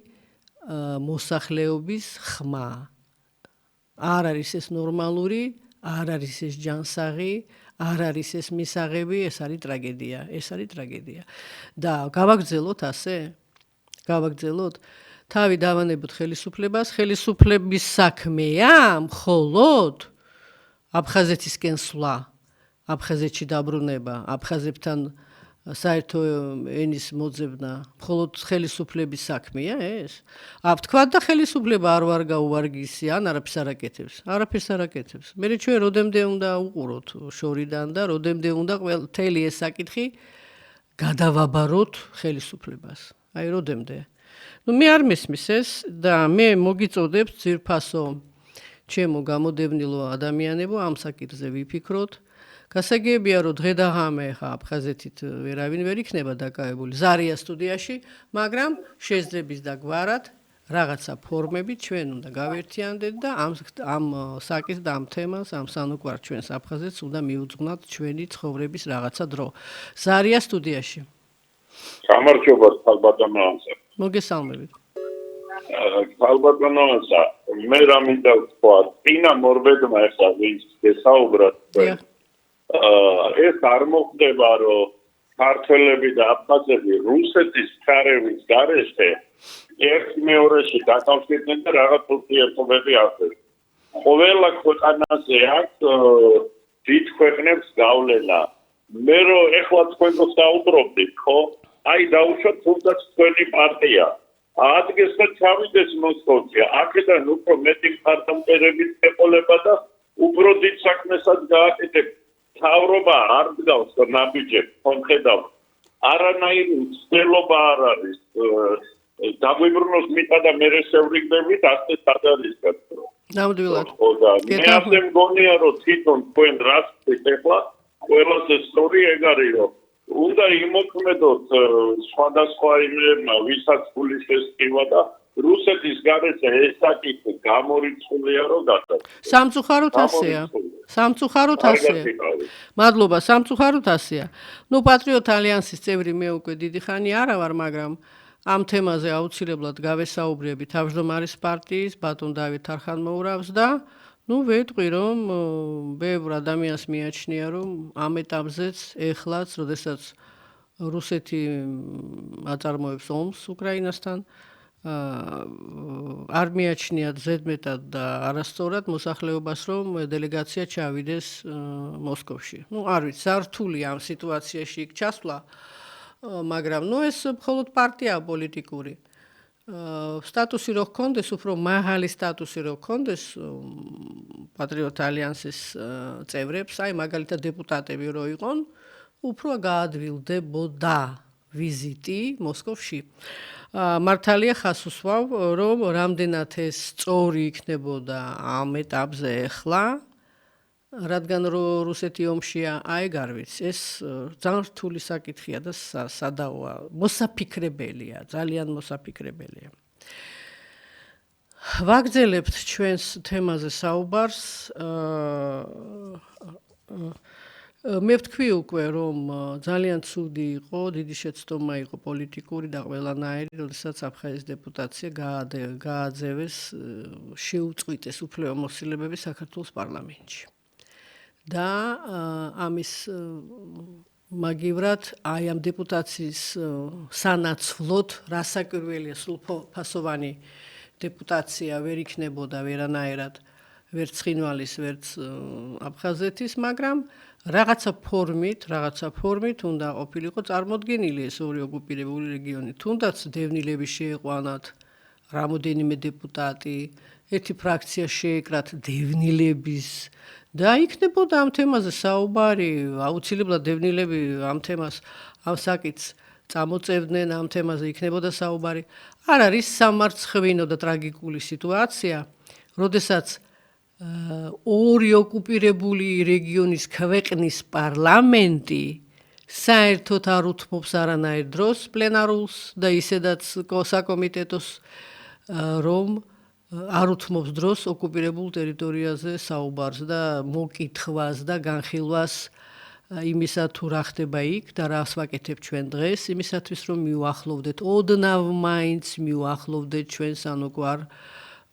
მოსახლეობის ხმა. არ არის ეს ნორმალური, არ არის ეს ჯანსაღი, არ არის ეს მისაღები, ეს არის ტრაგედია. და გავაგრძელოთ ასე? გავაგრძელოთ? თავი დავანებოთ ხელისუფლებას, ხელისუფლების საქმეა მხოლოდ აფხაზეთისკენ სვლა, აფხაზეთში დაბრუნება, აფხაზებთან საერთო ენის მოძებნა მხოლოდ ხელისუფლების საქმეა ეს? თქვა და ხელისუფლება არ ვარ გაუვარგისი ან არაფერს არ აკეთებს. მე ჩვენ როდემდე უნდა უყუროთ შორიდან და როდემდე უნდა მთელი ეს საკითხი გადავაბაროთ ხელისუფლებას. აი როდემდე. მე არ მესმის ეს და მე მოგიწოდებთ ძირფასო ჩემო გამოდევნილო ადამიანებო ამ საკითხზე ვიფიქროთ. გასაგებია რომ დღე და ღამე ხა აფხაზეთით ვერავინ ვერ იქნება დაკავებული ზარია სტუდიაში, მაგრამ შეძლებს და გვარად რაღაცა ფორმებით ჩვენ უნდა გავერთიანდეთ და ამ საკითხს და ამ თემას, ამ სანუკვარ ჩვენს აფხაზეთს უნდა მიუძღვნათ ჩვენი ცხოვრების რაღაცა დრო. ზარია სტუდიაში. გამარჯობა ხალბატონოანსა. მოგესალმებით. ხალბატონოანსა, მე რა მინდა ვთქვა, წინა მორბედმა ეხლა გესაუბროთ. ეს არ მოხდება რომ ქართველები და აფხაზები რუსეთის ფარევის გარეშე ერთ მეორეში დაკავშირდნენ და რაღაც ურთიერთობები ახდენს. ყველა ქვეყანაზე აქვს დიდ ქვეყნებს გავლენა. მე რომ ეხლა თქვენ გსაუბრობთ, ხო? აი დაუშვათ თუნდაც თქვენი პარტია. ადგეს და ჩავიდეს მოსკოვში. აქედან უფრო მეტი მხარდამჭერებით ეყოლება და უფრო დიდ საქმესაც გააკეთებ. მთავრობა არ დგავს ნაბიჯებს, ხონხედავს. არანაირი მცდელობა არ არის. დაგვიბრუნოს მიწა და მე შევრიგდებით, ასე სადარის გასწრო. ნამდვილად. მე ასე მგონია, რომ თვითონ თქვენ რას ეხლა ყველას სწორი ეგ არის, რომ უნდა იმოქმედოთ სხვადასხვა იმებმა, ვისაც გულის ესკივა და რუსეთის გარეშე ეს საკითხი გამორიცხულია, რომ გასაგებია. სამწუხაროდ ასეა. სამწუხაროდ ასეა. მადლობა, სამწუხაროდ ასეა. ნუ პატრიოტ ალიანსის წევრი მე უკვე დიდი ხანი არა ვარ, მაგრამ ამ თემაზე აუცილებლად გავესაუბრები თავმჯდომარის პარტიის ბატონ დავით არხანმოურავს და ნუ ვეტყვი რომ ბევრ ადამიანს მიაჩნია რომ ამ ეტაპზეც ეხლაც როდესაც რუსეთი აწარმოებს ომს უკრაინასთან არ მიაჩნიათ ზედმეტად და არასწორად მოსახლეობას რომ დელეგაცია ჩავიდეს მოსკოვში. ნუ არ ვიცი, სართული ამ სიტუაციაში იქ ჩასვლა მაგრამ ნუ ეს მხოლოდ პარტია პოლიტიკური. სტატუსი რო ჰქონდეს, უფრო მაღალი სტატუსი რო ჰქონდეს პატრიოტ ალიანსის წევრებს, აი მაგალითად დეპუტატები რო იყონ, უფრო გაადვილდებოდა ვიზიტი მოსკოვში. მართალია ხას უსვავ, რომ რამდენად ეს სწორი იქნებოდა ამ ეტაპზე ახლა, რადგან რუსეთი ომშია, აიგ არ ვიცი, ეს ძალიან რთული საკითხია და სადავოა, მოსაფიქრებელია, ძალიან მოსაფიქრებელია. ვაგრძელებთ ჩვენს თემაზე საუბარს. მე ვთქვი უკვე, რომ ძალიან ცუდი იყო, დიდი შეცდომა იყო პოლიტიკური და ყველანაირი, როდესაც აფხაზეთის დეპუტაცია გააძევეს, შეუწყვიტეს უფლებამოსილებები საქართველოს პარლამენტში. და ამის მაგივრად აი ამ დეპუტაციის სანაცვლოდ რასაკვირველია სრულფასოვანი დეპუტაცია ვერ იქნებოდა ვერანაირად ვერც ცხინვალის ვერც აფხაზეთის, მაგრამ რაღაცა ფორმით უნდა ყოფილიყო წარმოდგენილი ეს ორი ოკუპირებული რეგიონი. თუნდაც დევნილები შეეყვანათ რამოდენიმე დეპუტატი, ერთი ფრაქცია შეეკრათ დევნილების და იქნებოდა ამ თემაზე საუბარი, აუცილებლად დევნილები ამ თემას, ამ საკითხს წამოწევდნენ, ამ თემაზე იქნებოდა საუბარი. არ არის სამარცხვინო და ტრაგიკული სიტუაცია, როდესაც ორი ოკუპირებული რეგიონის ქვეყნის პარლამენტი საერთოდ არ უთმობს არანაირ დროს პლენარულს და ისედაც საკომიტეტოს რომ არ უთმობს დროს ოკუპირებულ ტერიტორიაზე საუბარს და მოკითხვას და განხილვას იმისა თუ რა ხდება იქ და რას ვაკეთებ ჩვენ დღეს იმისათვის რომ მივახლოვდეთ ოდნავ მაინც მივახლოვდეთ ჩვენს ან უკვე არ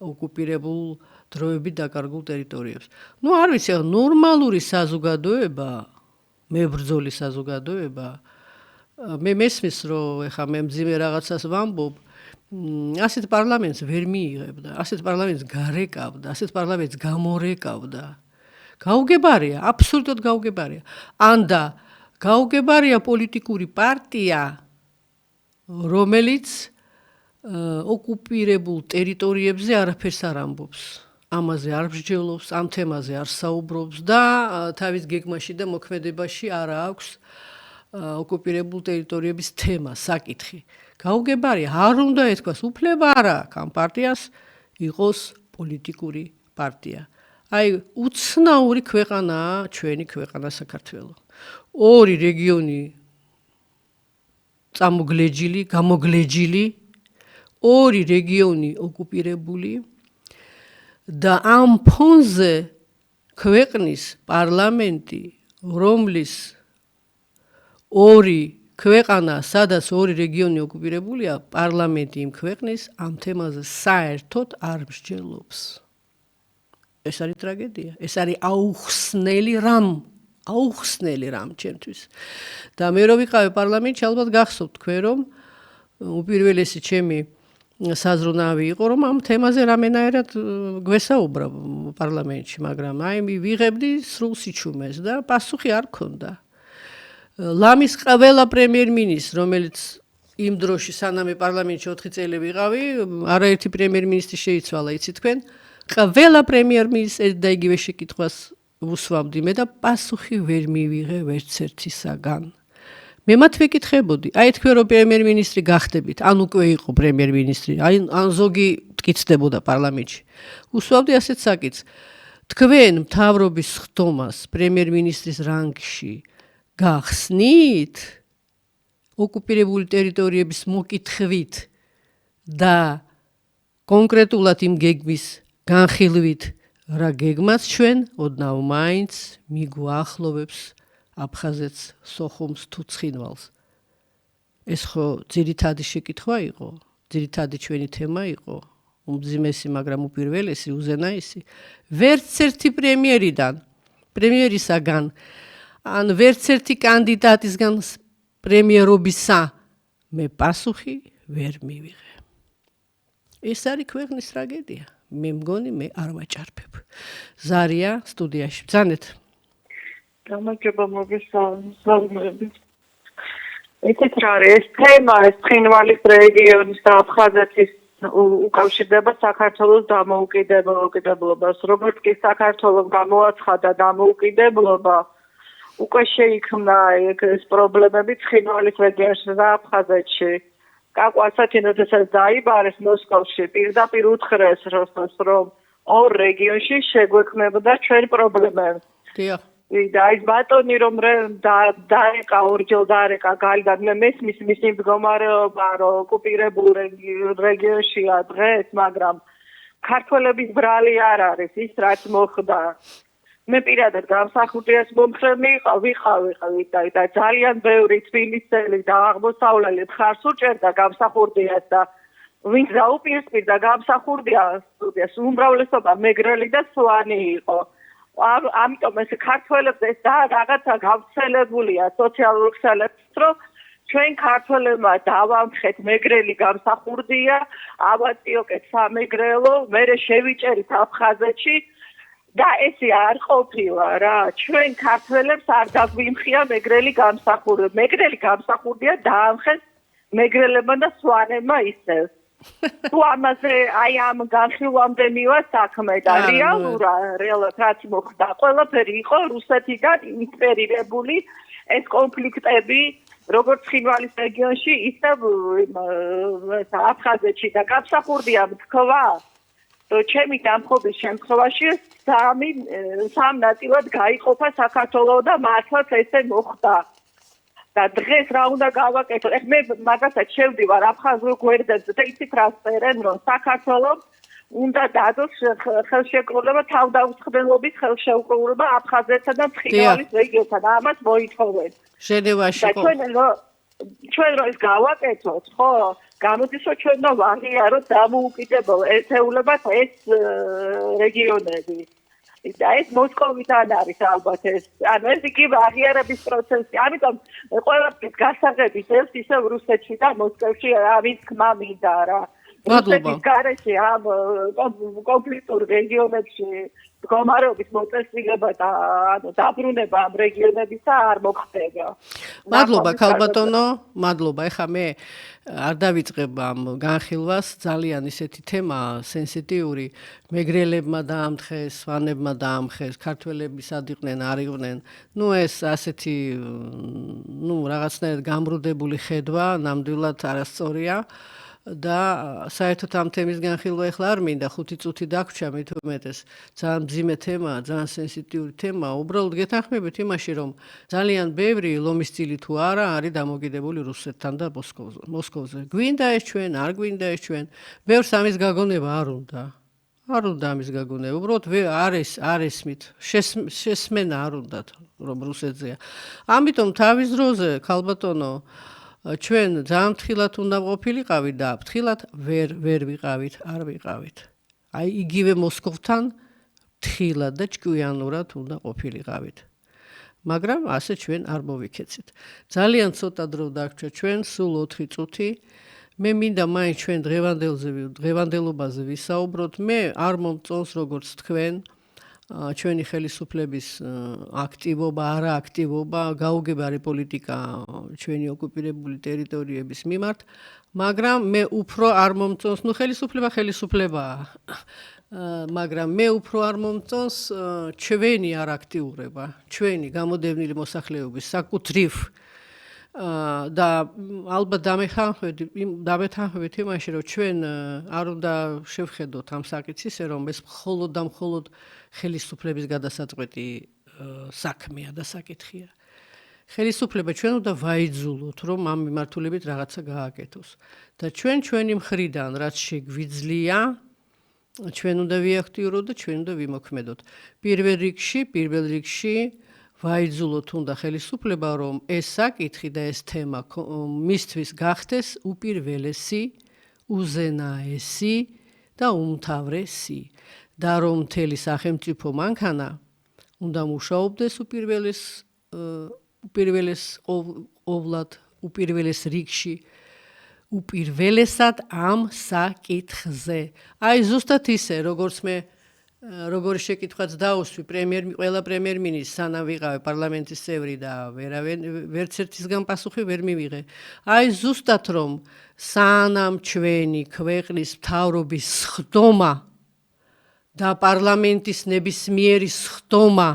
ოკუპირებულ დროებით დაკარგულ ტერიტორიებს. ნუ არ ვიცი, ნორმალური საზოგადოება, მებრძოლი საზოგადოება, მე მესმის რომ ეხა მე მძიმე რაღაცას ვამბობ, ასეთ პარლამენტს ვერ მიიღებდა, ასეთ პარლამენტს გარეკავდა, ასეთ პარლამენტს გამორეკავდა. გაუგებარია, აბსოლუტურად გაუგებარია. ანდა გაუგებარია პოლიტიკური პარტია, რომელიც ოკუპირებულ ტერიტორიებზე არაფერს არ ამბობს. ამაზე არ მსჯელობს, ამ თემაზე არ საუბრობს და თავის გეგმაში და მოქმედებაში არ აქვს ოკუპირებულ ტერიტორიების თემა, საკითხი. გაუგებარია, არ უნდა ეთქვას, უფლება არ აქვს ამ პარტიას იყოს პოლიტიკური პარტია. აი, უცნაური ქვეყანაა ჩვენი ქვეყანა საქართველო. ორი რეგიონი წამოგლეჯილი, გამოგლეჯილი, ორი რეგიონი ოკუპირებული და ამ ფონზე ქვეყნის პარლამენტი, რომლის ორი ქვეყანა, სადაც ორი რეგიონი ოკუპირებულია, პარლამენტი იმ ქვეყნის ამ თემაზე საერთოდ არ მსჯელობს. ეს არის ტრაგედია, ეს არის აუხსნელი რამ ჩემთვის. და მე რო ვიყავი პარლამენტში, ალბათ გახსოვთ თქვენ, რომ უპირველესი ჩემი საზრუნავი იყო, რომ ამ თემაზე რამენაერად გვესაუბრა პარლამენტში, მაგრამ აი ვიღებდი სრულ სიჩუმეს და პასუხი არ ქონდა. ლამის ყველა პრემიერ-მინისტრს, რომელიც იმ დროში სანამ პარლამენტში 4 წელი ვიყავი, არაერთი პრემიერ-მინისტრი შეიცვალა, იცით თქვენ? ყველა პრემიერ-მინისტრი და იგივე შეკითხვას უსვამდი მე და პასუხი ვერ მივიღე ვერც ერთისაგან. მე მათ ვეკითხებოდი, აი თქვენ რომ პრემიერ-მინისტრი გახდებით, ან უკვე იყო პრემიერ-მინისტრი, ან ზოგი მტკიცდებოდა პარლამენტში. უსვამდი ასეთ საკითხს. თქვენ მთავრობის ხდომას პრემიერ-მინისტრის რანგში გახსნით ოკუპირებული ტერიტორიების მოკითხვით და კონკრეტულად იმ გეგმის განხილვით, რა გეგმაც ჩვენ ოდნავ მაინც მიგვაახლოვებს აფხაზეთს, სოხუმს თუ ცხინვალს. ეს ხო ძირითადი შეკითხვა იყო, ძირითადი ჩვენი თემა იყო, უმძიმესი, მაგრამ უპირველესი, უზენაესი. ვერც ერთი პრემიერისაგან, ან ვერც ერთი კანდიდატისგან პრემიერობისა მე პასუხი ვერ მივიღე. ეს არის ქვეყნის ტრაგედია. მე მგონი მე არ ვაჭარბებ. ზარია სტუდიაში. ბრძანეთ. გამარჯობა მოგესალმებით. ესეც რა არის ეს თემა, ეს ცხინვალის რეგიონის და აფხაზეთის უკავშირდება საქართველოს დამოუკიდებლობას. როგორც კი საქართველოს გამოაცხადა დამოუკიდებლობა, უკვე შეიქმნა ეს პრობლემები ცხინვალის რეგიონში და აფხაზეთში. კაკუასათი როდესაც დაიბარეს მოსკოვში, პირდაპირ უთხრეს რომ ორ რეგიონში შეგვექმნებოდა ჩვენ პრობლემებს. დიახ. და ის ბატონი რომ დაეკა ორჯერ დაეკა გალიდან მე მესმის მისი მდგომარეობა რომ ოკუპირებულ რეგიონშია დღეს, მაგრამ ქართველების ბრალი არ არის ის რაც მოხდა. მე პირადად გამსახურდიას მომხრენი ვიყავი და ძალიან ბევრი თბილისელი და აღმოსავლელი მხარს უჭერდა გამსახურდიას და ვინც დაუპირისპირდა გამსახურდიას უმრავლესობა მეგრელი და სვანი იყო. ამიტომ ეს ქართველებს ეს რაღაცა გავრცელებულია სოციალურ ქსელებში, რომ ჩვენ ქართველებმა დავამხეთ მეგრელი გამსახურდია, ავაწიოკეთ სამეგრელო, მერე შევიჭერით აფხაზეთში და ესე არ ყოფილა რა. ჩვენ ქართველებს არ დაგვიმხია მეგრელი გამსახურდია. მეგრელი გამსახურდია დაამხეს მეგრელებმა და სვანებმა ისევ. თუ ამაზე აი ამ განხილვამდე მივა საქმე და რეალურად რაც მოხდა, ყველაფერი იყო რუსეთიდან ინსპირირებული ეს კონფლიქტები, როგორც ცხინვალის რეგიონში, ისე აფხაზეთში და გამსახურდია თქვა, რომ ჩემი დამხობის შემთხვევაში სამ ნაწილად გაიყოფა საქართველო და მართლაც ესე მოხდა. და დღეს რა უნდა გავაკეთო? მე მაგასაც შევდივარ აფხაზურ გვერდებზე და იცით რა წერენ, რომ საქართველოს უნდა დადოს ხელშეკრულება თავდაუცხმელობის ხელშეკრულება აფხაზეთსა და ცხინვალის რეგიონთან და ამას მოითხოვენ. ჟენევაში ხო? ჩვენ რო ეს გავაკეთოთ, ხო? გამოდის რომ ჩვენ ვაღიაროთ დამოუკიდებელ ერთეულებად ეს რეგიონები. და ეს მოსკოვიდან არის ალბათ ეს. ანუ ეს იგი აღიარების პროცესი. ამიტომ ყველაფრის გასაღების ეს ისევ რუსეთში და მოსკოვში ამის თქმა მინდა რა. რუსეთის გარეშე ამ კონფლიქტურ რეგიონებში მდგომარეობის მოწესრიგება და ანუ დაბრუნება ამ რეგიონებისა არ მოხდება. მადლობა ქალბატონო, მადლობა. ეხა მე არ დავიწყებ ამ განხილვას, ძალიან ისეთი თემა სენსიტიური, მეგრელებმა დაამთხეს, სვანებმა დაამხეს, ქართველები სად იყვნენ, არ იყვნენ. ეს ასეთი რაღაცნაირად გამრუდებული ხედვა, ნამდვილად არასწორია. და საერთოდ ამ თემის განხილვა ეხლა არ მინდა 5 წუთი დაგვრჩა მით უმეტეს ძალიან მძიმე თემაა, ძალიან სენსიტიური თემაა. უბრალოდ გეთანხმებით იმაში, რომ ძალიან ბევრი ლომის წილი თუ არა არის დამოკიდებული რუსეთთან და მოსკოვზე. გვინდა ეს ჩვენ, არ გვინდა ეს ჩვენ. ბევრს ამის გაგონება არ უნდა. არ უნდა ამის გაგონება. უბრალოდ არ ესმით. შესმენა არ უნდათ, რომ რუსეთზეა. ამიტომ თავის დროზე ქალბატონო ჩვენ ძალიან ფრთხილად უნდა ყოფილიყავით და ფრთხილად ვერ ვიყავით, არ ვიყავით. აი იგივე მოსკოვთან ფრთხილად და ჭკვიანურად უნდა ყოფილიყავით. მაგრამ ასე ჩვენ არ მოვიქეცით. ძალიან ცოტა დრო დაგვრჩა ჩვენ, სულ 4 წუთი. მე მინდა მაინც ჩვენ დღევანდელობაზე ვისაუბროთ. მე არ მომწონს როგორც თქვენ ჩვენი ხელისუფლების აქტივობა, არააქტივობა, გაუგებარი პოლიტიკა ჩვენი ოკუპირებული ტერიტორიების მიმართ, მაგრამ მე უფრო არ მომწონს, ხელისუფლებაა, მაგრამ მე უფრო არ მომწონს ჩვენი არაქტიურება, ჩვენი გამოდევნილი მოსახლეობის საკუთრივ და ალბათ დამეთანხმებით იმაში, რომ ჩვენ არ უნდა შევხედოთ ამ საკითხს ისე, რომ ეს მხოლოდ და მხოლოდ ხელისუფლების გადასაწყვეტი საქმეა და საკითხია. ხელისუფლება ჩვენ უნდა ვაიძულოთ, რომ ამ მიმართულებით რაღაცა გააკეთოს და ჩვენი მხრიდან რაც შეგვიძლია, ჩვენ უნდა ვიაქტიუროთ და ჩვენ უნდა ვიმოქმედოთ. პირველ რიგში ვაიძულოთ უნდა ხელისუფლება, რომ ეს საკითხი და ეს თემა მისთვის გახდეს უპირველესი, უზენაესი და უმთავრესი და რომ მთელი სახელმწიფო მანქანა უნდა მუშაობდეს უპირველეს რიგში, უპირველესად ამ საკითხზე. აი ზუსტად ისე, როგორი შეკითხვაც დაუსვი ყველა პრემიერ-მინისტრს, სანამ ვიყავი პარლამენტის წევრი და ვერც ერთისგან პასუხი ვერ მივიღე. აი ზუსტად რომ სანამ ჩვენი ქვეყნის მთავრობის სხდომა და პარლამენტის ნებისმიერი სხდომა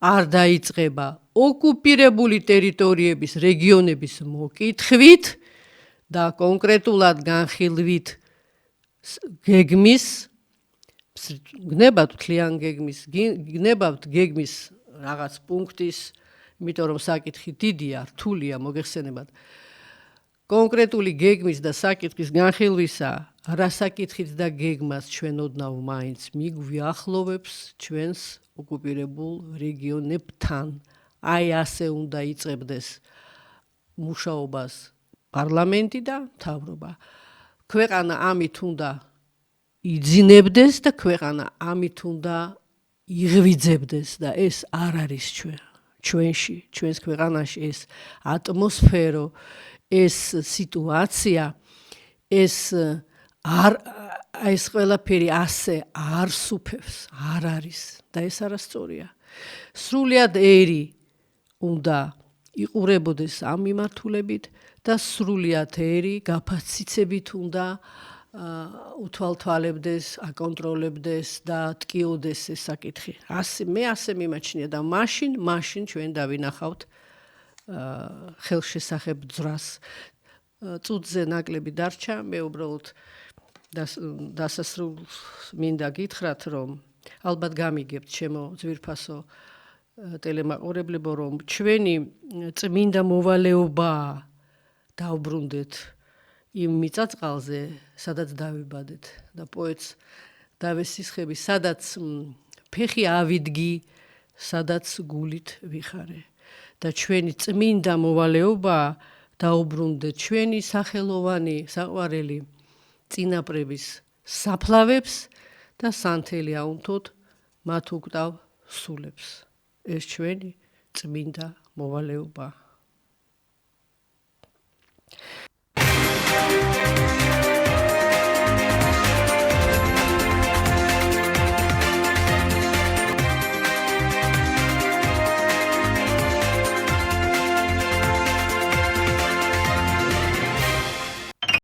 არ დაიწყება ოკუპირებული ტერიტორიების რეგიონების მოკითხვით და კონკრეტულად განხილვით გეგმის გნებავთ თლიან გეგმის რაღაც პუნქტის, იმიტომ რომ საკითხი დიდია, რთულია, მოგეხსენებათ. კონკრეტული გეგმის და საკითხის განხილვისა, რა საკითხით და გეგმას ჩვენ ოდნავ მაინც მიგვიახლოვებს ჩვენს ოკუპირებულ რეგიონებთან. აი ასე უნდა იწყებდეს მუშაობას პარლამენტი და მთავრობა. ქვეყანა ამით უნდა იძინებდეს და ქვეყანა ამით უნდა იღვიძებდეს და ეს არ არის ჩვენს ქვეყანაში ეს ატმოსფერო, ეს სიტუაცია, ეს ყველაფერი ასე არ სუფევს, არ არის და ეს არასწორია. სრულიად ერი უნდა იყურებოდეს ამ მიმართულებით და სრულიად ერი გაფაციცებით უნდა უთვალთვალებდეს, აკონტროლებდეს და ტკიოდეს ეს საკითხი. მე ასე მიმაჩნია და მაშინ ჩვენ დავინახავთ ხელშესახებ ძრას. წუთზე ნაკლები დარჩა, მე უბრალოდ დასასრულს მინდა გითხრათ, რომ ალბათ გამიგებთ ჩემო ძვირფასო ტელემაყურებლებო, რომ ჩვენი წმინდა მოვალეობა დავბრუნდეთ იმ მიწაწყალზე, სადაც დავიბადეთ და პოეტს დავესისხები, სადაც ფეხი ავიდგი, სადაც გულით ვიხარე და ჩვენი წმინდა მოვალეობა დაუბრუნდეთ ჩვენი სახელოვანი საყვარელი წინაპრების საფლავებს და სანთელი აუნთოთ მათ უკტავ სულებს. ეს ჩვენი წმინდა მოვალეობა.